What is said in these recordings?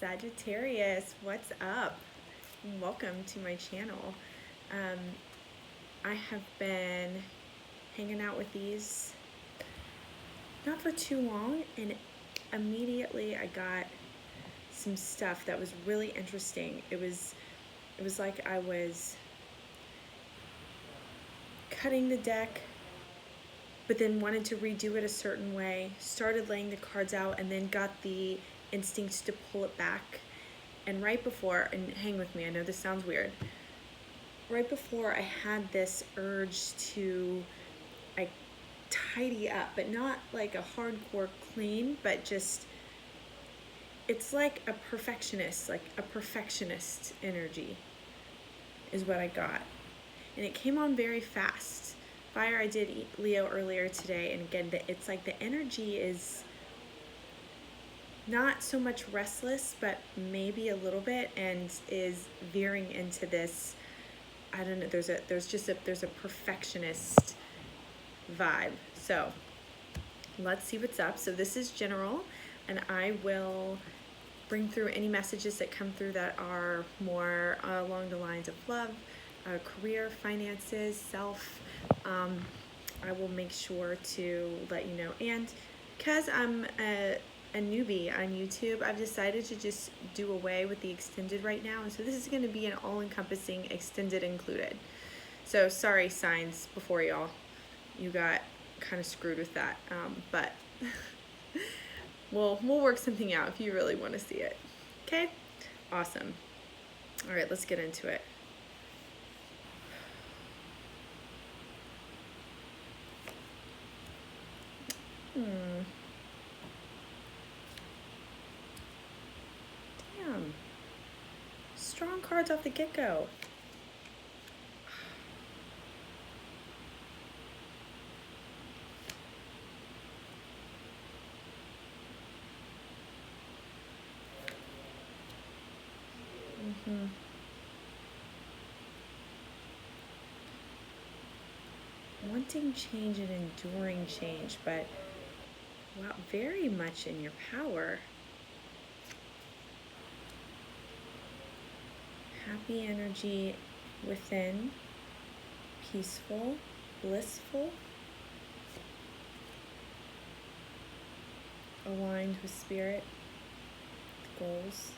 Sagittarius, what's up? Welcome to my channel. I have been hanging out with these not for too long, and immediately I got some stuff that was really interesting. It was like I was cutting the deck, but then wanted to redo it a certain way, started laying the cards out, and then got the instincts to pull it back. And right before, and hang with me, I know this sounds weird, right before I had this urge to like tidy up, but not like a hardcore clean, but just, it's like a perfectionist energy is what I got. And it came on very fast. Fire, I did Leo earlier today, and again, it's like the energy is not so much restless, but maybe a little bit, and is veering into this, I don't know, there's a perfectionist vibe. So let's see what's up. So this is general, and I will bring through any messages that come through that are more along the lines of love, career, finances, self. I will make sure to let you know. And because I'm a newbie on YouTube, I've decided to just do away with the extended right now. And so this is going to be an all-encompassing extended included. So sorry, signs before y'all. You got kind of screwed with that. But we'll work something out if you really want to see it. Okay? Awesome. All right, let's get into it. Damn. Strong cards off the get-go. Wanting change and enduring change, but wow, very much in your power. Happy energy within, peaceful, blissful, aligned with spirit, goals.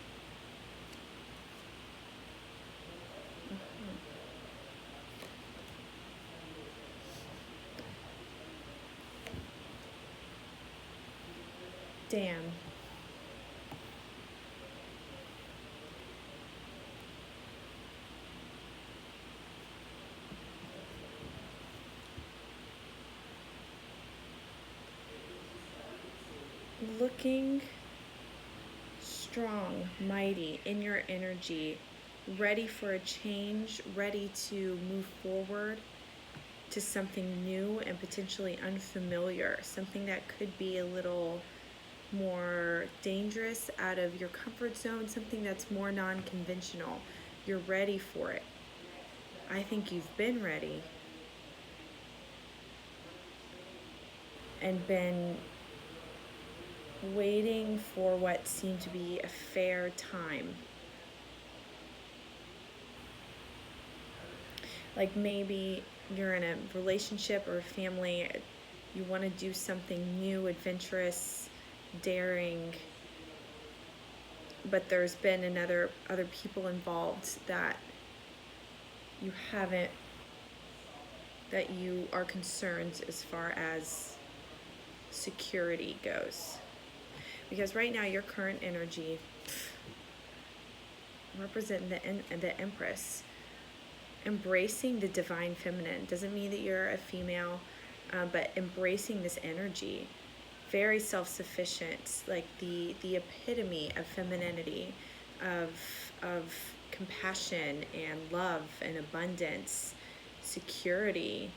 Damn. Looking strong, mighty in your energy, ready for a change, ready to move forward to something new and potentially unfamiliar, something that could be a little more dangerous, out of your comfort zone, something that's more non-conventional. You're ready for it. I think you've been ready and been waiting for what seemed to be a fair time. Like maybe you're in a relationship or a family, you want to do something new, adventurous, daring, but there's been other people involved that you haven't, that you are concerned as far as security goes. Because right now your current energy, representing the Empress, embracing the divine feminine, doesn't mean that you're a female, but embracing this energy, very self-sufficient, like the epitome of femininity, of compassion and love and abundance, security.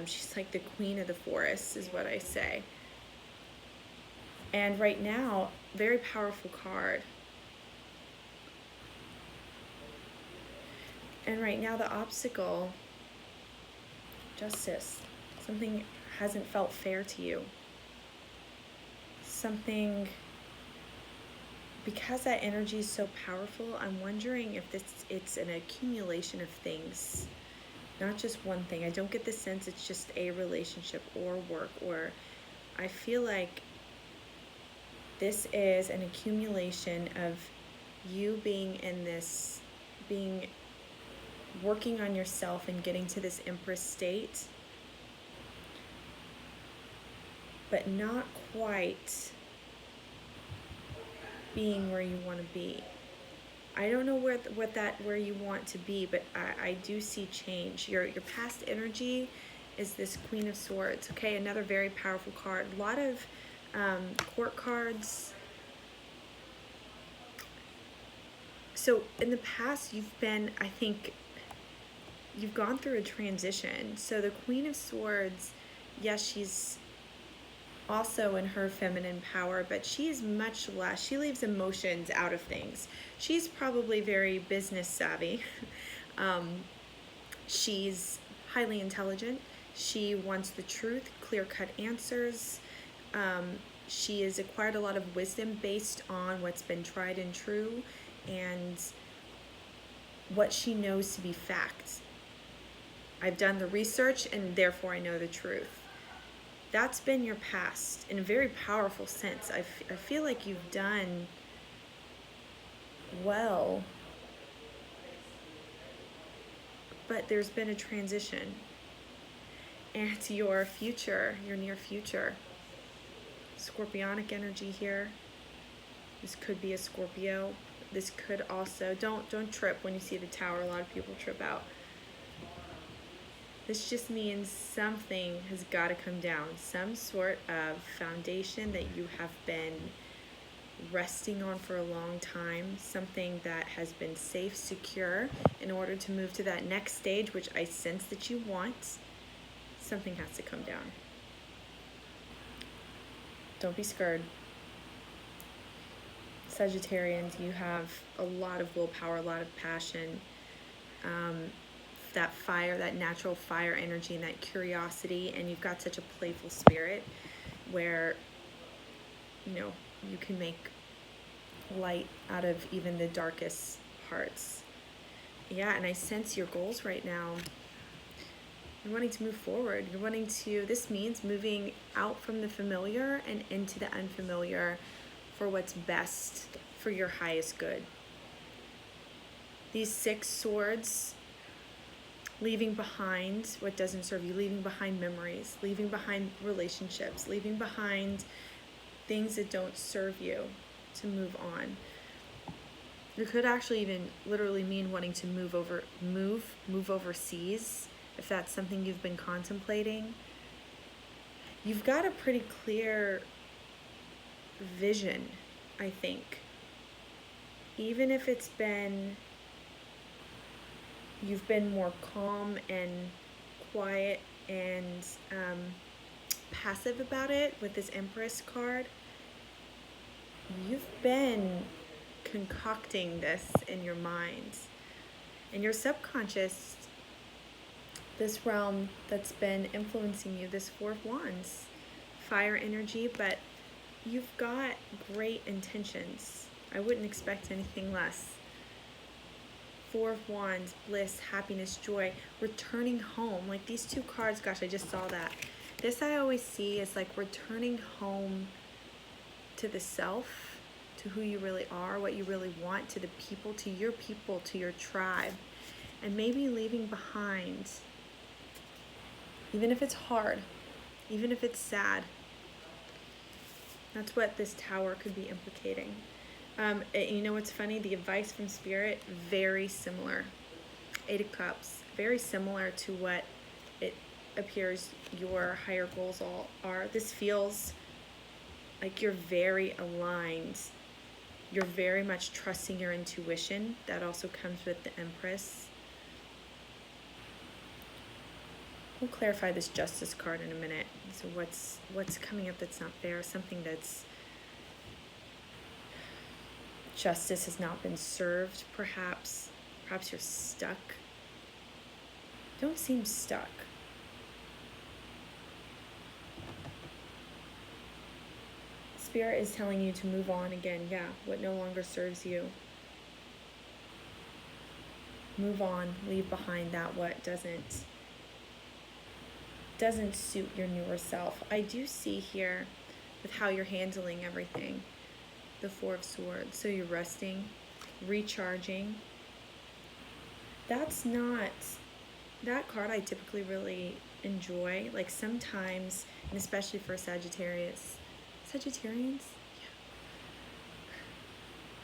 She's like the queen of the forest, is what I say. And right now, very powerful card. And right now, the obstacle, justice. Something hasn't felt fair to you. Something because that energy is so powerful, I'm wondering if it's an accumulation of things, not just one thing. I don't get the sense it's just a relationship or work, or I feel like this is an accumulation of you being in this, being working on yourself and getting to this Empress state, but not quite being where you want to be. I don't know where you want to be, but I do see change. Your past energy is this Queen of Swords. Okay, another very powerful card. A lot of court cards. So in the past, I think, you've gone through a transition. So the Queen of Swords, yes, she's also in her feminine power, but she is much less. She leaves emotions out of things. She's probably very business savvy. She's highly intelligent. She wants the truth, clear-cut answers. She has acquired a lot of wisdom based on what's been tried and true and what she knows to be facts. I've done the research and therefore I know the truth. That's been your past in a very powerful sense. I feel like you've done well, but there's been a transition. And your future, your near future, Scorpionic energy here. This could be a Scorpio. This could also, don't trip when you see the tower. A lot of people trip out. This just means something has got to come down. Some sort of foundation that you have been resting on for a long time. Something that has been safe, secure, in order to move to that next stage, which I sense that you want. Something has to come down. Don't be scared. Sagittarians, you have a lot of willpower, a lot of passion. That fire, that natural fire energy and that curiosity, and you've got such a playful spirit where, you can make light out of even the darkest parts. Yeah, and I sense your goals right now. You're wanting to move forward. You're wanting to, this means moving out from the familiar and into the unfamiliar for what's best for your highest good. These 6 swords, leaving behind what doesn't serve you, leaving behind memories, leaving behind relationships, leaving behind things that don't serve you, to move on. It could actually even literally mean wanting to move overseas, if that's something you've been contemplating. You've got a pretty clear vision, I think. Even if you've been more calm and quiet and passive about it with this Empress card, you've been concocting this in your mind. In your subconscious, this realm that's been influencing you, this 4 of Wands, fire energy, but you've got great intentions. I wouldn't expect anything less. 4 of Wands, bliss, happiness, joy, returning home. Like these 2 cards, gosh, I just saw that. This I always see as like returning home to the self, to who you really are, what you really want, to the people, to your tribe. And maybe leaving behind, even if it's hard, even if it's sad. That's what this tower could be implicating. You know what's funny? The advice from Spirit, very similar. 8 of Cups, very similar to what it appears your higher goals all are. This feels like you're very aligned. You're very much trusting your intuition. That also comes with the Empress. We'll clarify this Justice card in a minute. So what's coming up that's not fair? Something that's justice has not been served, perhaps. Perhaps you're stuck. Don't seem stuck. Spirit is telling you to move on again. Yeah, what no longer serves you. Move on, leave behind that what doesn't suit your newer self. I do see here with how you're handling everything, the Four of Swords. So you're resting, recharging. That's not, that card I typically really enjoy. Like sometimes, and especially for Sagittarius, Sagittarians?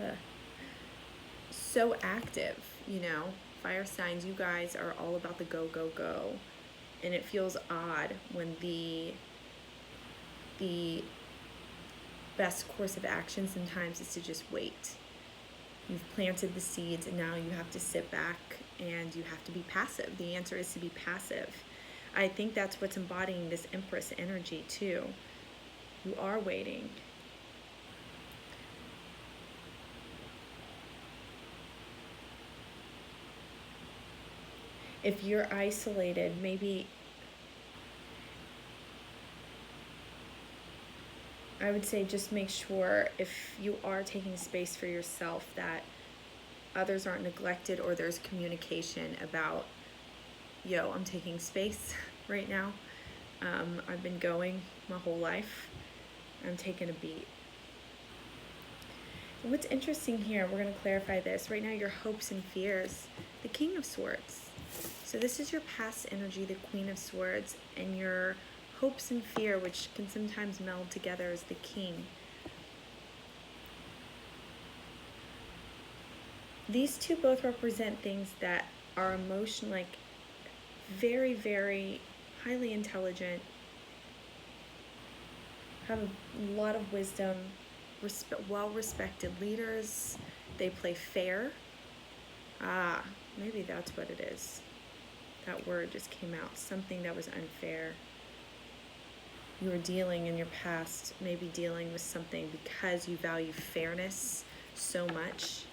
Yeah. So active, you know. Fire signs, you guys are all about the go, go, go. And it feels odd when the best course of action sometimes is to just wait. You've planted the seeds and now you have to sit back and you have to be passive. The answer is to be passive. I think that's what's embodying this Empress energy too. You are waiting. If you're isolated, maybe I would say just make sure if you are taking space for yourself that others aren't neglected or there's communication about, yo, I'm taking space right now. I've been going my whole life. I'm taking a beat. What's interesting here, we're going to clarify this. Right now, your hopes and fears, the King of Swords. So this is your past energy, the Queen of Swords, and your hopes and fear, which can sometimes meld together as the King. These two both represent things that are emotional, like very, very highly intelligent, have a lot of wisdom, well-respected leaders. They play fair. Ah, maybe that's what it is. That word just came out. Something that was unfair. You were dealing in your past, maybe dealing with something because you value fairness so much.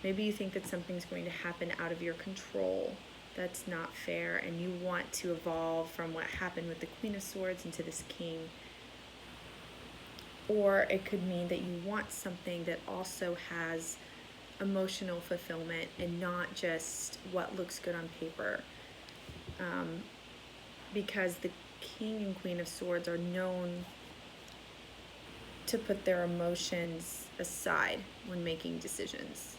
Maybe you think that something's going to happen out of your control that's not fair, and you want to evolve from what happened with the Queen of Swords into this King. Or it could mean that you want something that also has emotional fulfillment and not just what looks good on paper. Because the King and Queen of Swords are known to put their emotions aside when making decisions.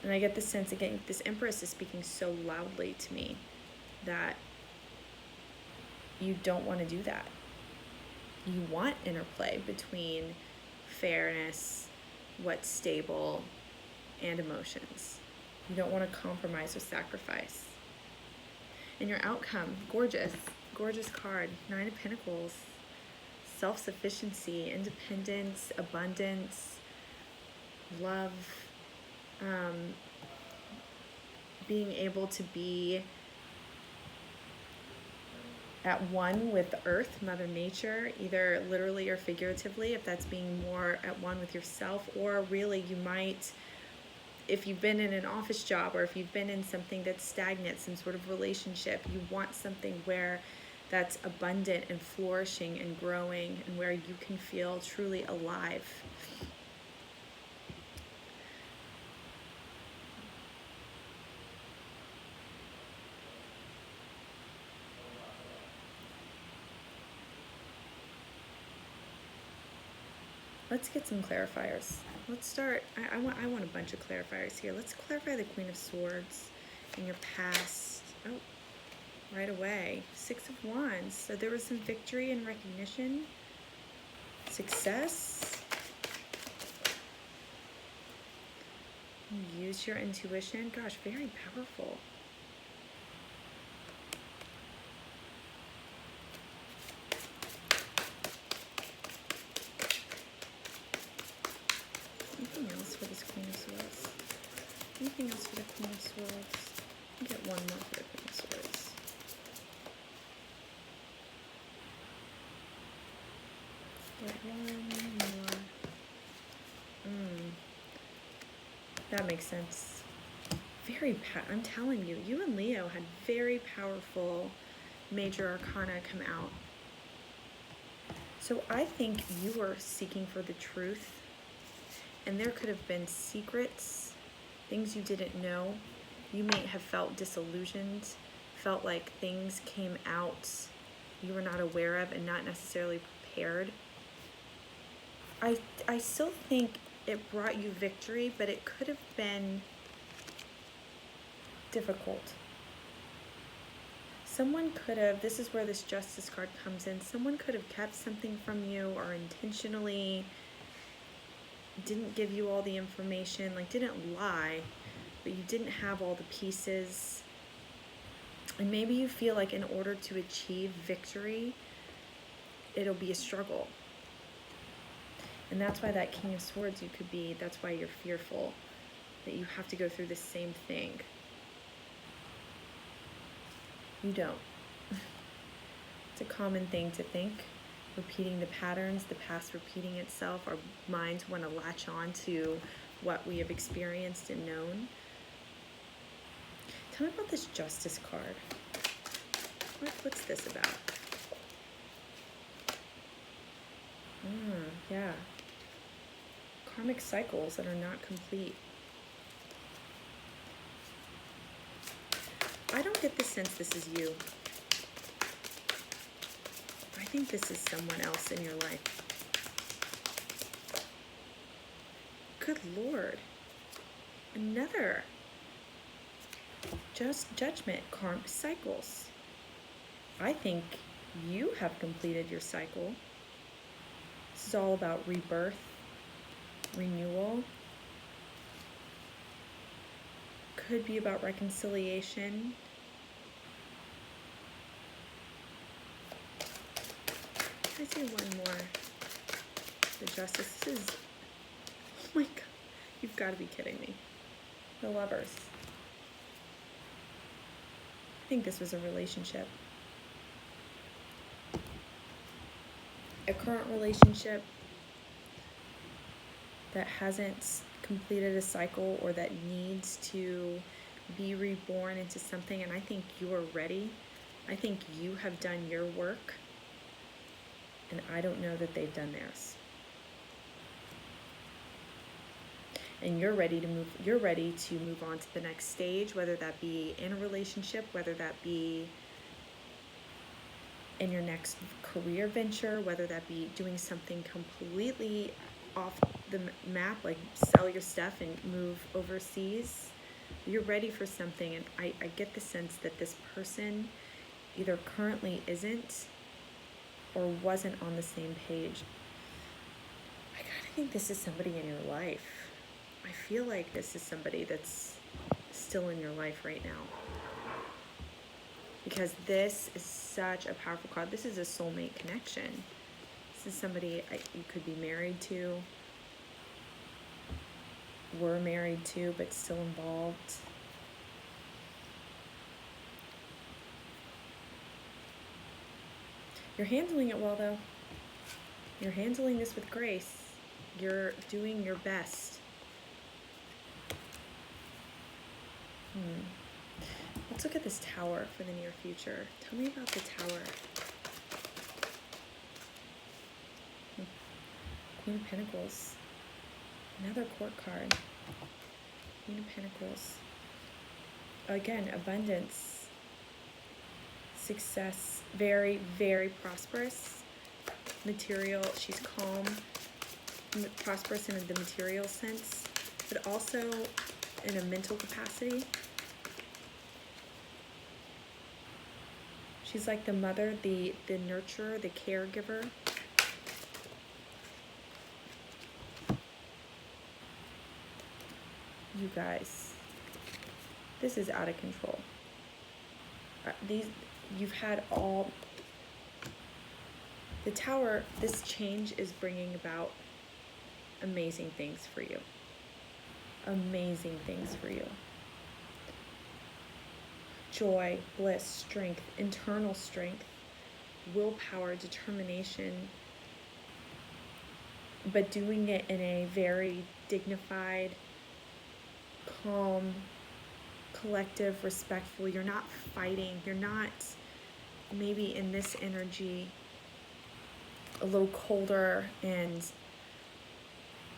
And I get the sense, again, this Empress is speaking so loudly to me that you don't want to do that. You want interplay between fairness, what's stable, and emotions. You don't want to compromise or sacrifice. And your outcome, gorgeous, gorgeous card. 9 of Pentacles, self-sufficiency, independence, abundance, love, being able to be at one with the earth, Mother Nature, either literally or figuratively, if that's being more at one with yourself, or really you might, if you've been in an office job or if you've been in something that's stagnant, some sort of relationship, you want something where that's abundant and flourishing and growing and where you can feel truly alive. Let's get some clarifiers. Let's start, I want a bunch of clarifiers here. Let's clarify the Queen of Swords in your past. Oh, right away. 6 of Wands. So there was some victory and recognition. Success. Use your intuition. Gosh, very powerful. Anything else for this Queen of Swords? Anything else for the Queen of Swords? I'll get one more for the Queen of Swords. Get one more. That makes sense. I'm telling you, you and Leo had very powerful major arcana come out. So I think you were seeking for the truth, and there could have been secrets, things you didn't know. You may have felt disillusioned, felt like things came out you were not aware of and not necessarily prepared. I still think it brought you victory, but it could have been difficult. Someone could have, this is where this justice card comes in, someone could have kept something from you or intentionally didn't give you all the information, like didn't lie, but you didn't have all the pieces. And maybe you feel like in order to achieve victory, it'll be a struggle. And that's why that King of Swords, you could be, that's why you're fearful that you have to go through the same thing. You don't. It's a common thing to think. Repeating the patterns, the past repeating itself. Our minds want to latch on to what we have experienced and known. Tell me about this Justice card. What's this about? Yeah. Karmic cycles that are not complete. I don't get the sense this is you. I think this is someone else in your life. Good Lord. Another. Just judgment, karmic cycles. I think you have completed your cycle. This is all about rebirth, renewal. Could be about reconciliation. Can I say one more? The Justice. This is, oh my God, you've got to be kidding me. The Lovers. I think this was a relationship. A current relationship that hasn't completed a cycle or that needs to be reborn into something, and I think you're ready. I think you have done your work, and I don't know that they've done theirs. And you're ready to move on to the next stage, whether that be in a relationship, whether that be in your next career venture, whether that be doing something completely off the map, like sell your stuff and move overseas. You're ready for something, and I get the sense that this person either currently isn't or wasn't on the same page. I gotta think this is somebody in your life. I feel like this is somebody that's still in your life right now. Because this is such a powerful card. This is a soulmate connection. This is somebody you could be married to, were married to, but still involved. You're handling it well, though. You're handling this with grace. You're doing your best. Let's look at this Tower for the near future. Tell me about the Tower. Queen of Pentacles. Another court card. Queen of Pentacles. Again, abundance. Success. Very, very prosperous. Material. She's calm. Prosperous in the material sense, but also in a mental capacity. She's like the mother, the nurturer, the caregiver. You guys, this is out of control. You've had all, the Tower, this change is bringing about amazing things for you. Amazing things for you. Joy, bliss, strength, internal strength, willpower, determination, but doing it in a very dignified, calm, collective, respectful. You're not fighting. You're not maybe in this energy a little colder and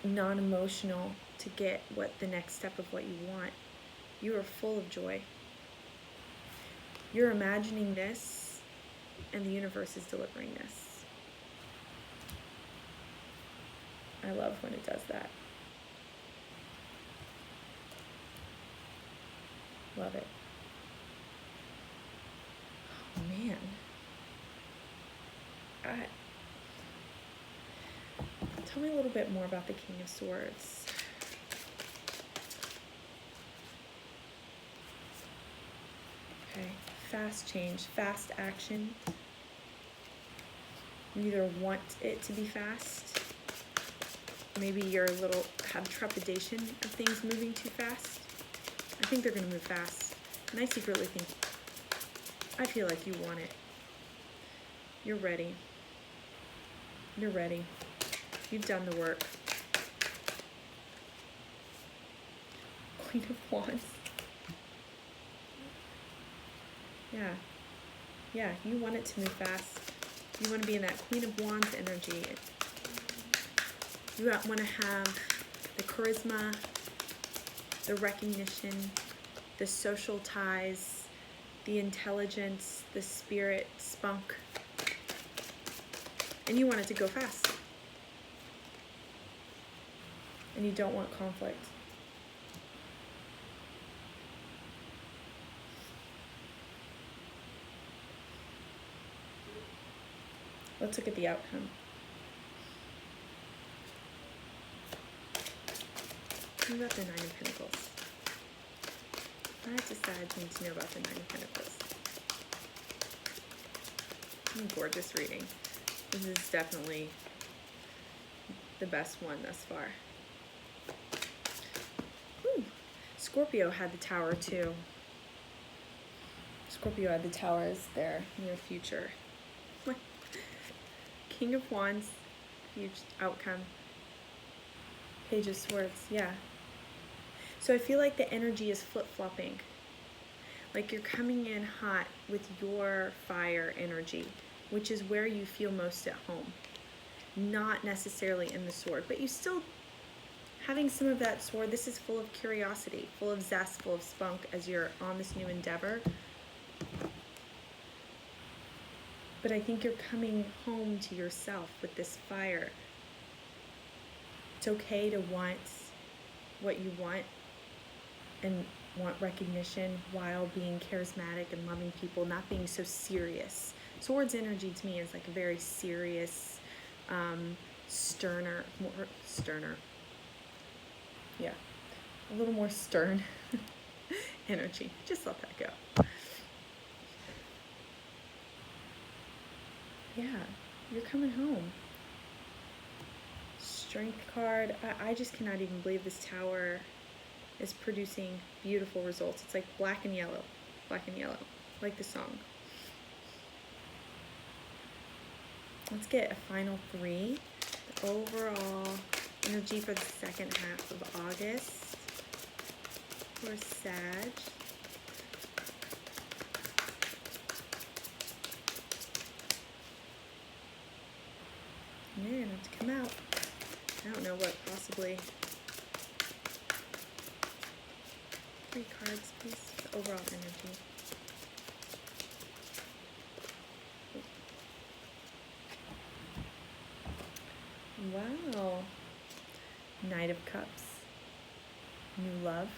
non-emotional to get what the next step of what you want. You are full of joy. You're imagining this, and the universe is delivering this. I love when it does that. Love it. Oh man. Tell me a little bit more about the King of Swords. Okay, fast change, fast action. You either want it to be fast, maybe you're a little, have trepidation of things moving too fast. I think they're gonna move fast. And I secretly think, I feel like you want it. You're ready. You're ready. You've done the work. Queen of Wands. Yeah, you want it to move fast. You want to be in that Queen of Wands energy. You want to have the charisma, the recognition, the social ties, the intelligence, the spirit, spunk. And you want it to go fast. And you don't want conflict. Let's look at the outcome. What about the Nine of Pentacles? That's a sad thing to know about the Nine of Pentacles. Gorgeous reading. This is definitely the best one thus far. Ooh. Scorpio had the Tower too. Scorpio had the Tower as their near future. King of Wands, huge outcome. Page of Swords, yeah. So I feel like the energy is flip-flopping. Like you're coming in hot with your fire energy, which is where you feel most at home. Not necessarily in the sword, but you still having some of that sword. This is full of curiosity, full of zest, full of spunk as you're on this new endeavor. But I think you're coming home to yourself with this fire. It's okay to want what you want and want recognition while being charismatic and loving people, not being so serious. Swords energy to me is like a very serious, sterner, more sterner. Yeah, a little more stern energy. Just let that go. Yeah, you're coming home. Strength card. I just cannot even believe this Tower is producing beautiful results. It's like black and yellow, like the song. Let's get a final three. The overall energy for the second half of August for Sag. You're gonna have to come out. I don't know what possibly. 3 cards, please. The overall energy. Wow. Knight of Cups. New love.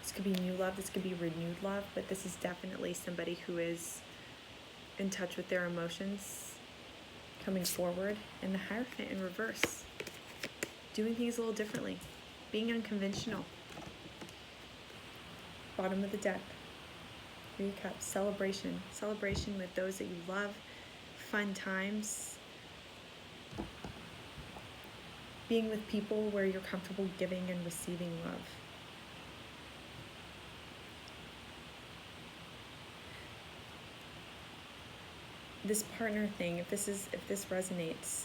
This could be new love. This could be renewed love. But this is definitely somebody who is in touch with their emotions. Coming forward, and the Hierophant in reverse. Doing things a little differently. Being unconventional. Bottom of the deck. 3 of Cups. Celebration. Celebration with those that you love. Fun times. Being with people where you're comfortable giving and receiving love. This partner thing, if this resonates,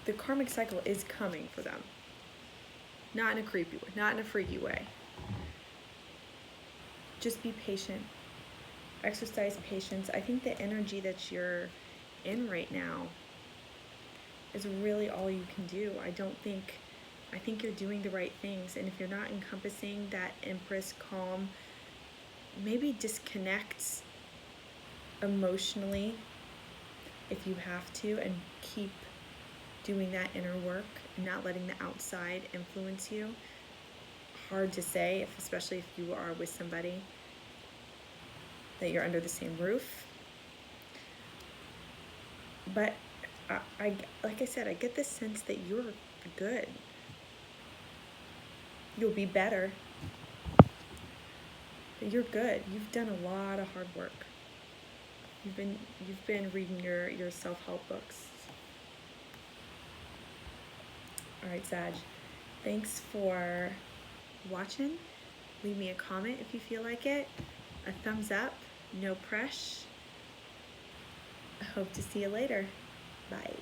the karmic cycle is coming for them. Not in a creepy way, not in a freaky way. just be patient. Exercise patience. I think the energy that you're in right now is really all you can do. I think you're doing the right things. And if you're not encompassing that Empress calm, maybe disconnect emotionally if you have to, and keep doing that inner work and not letting the outside influence you. Hard to say, especially if you are with somebody that you're under the same roof. But I like I said, I get this sense that you're good. You'll be better, but you're good. You've done a lot of hard work. You've been reading your self-help books. All right, Sag. Thanks for watching. Leave me a comment if you feel like it. A thumbs up. No press. I hope to see you later. Bye.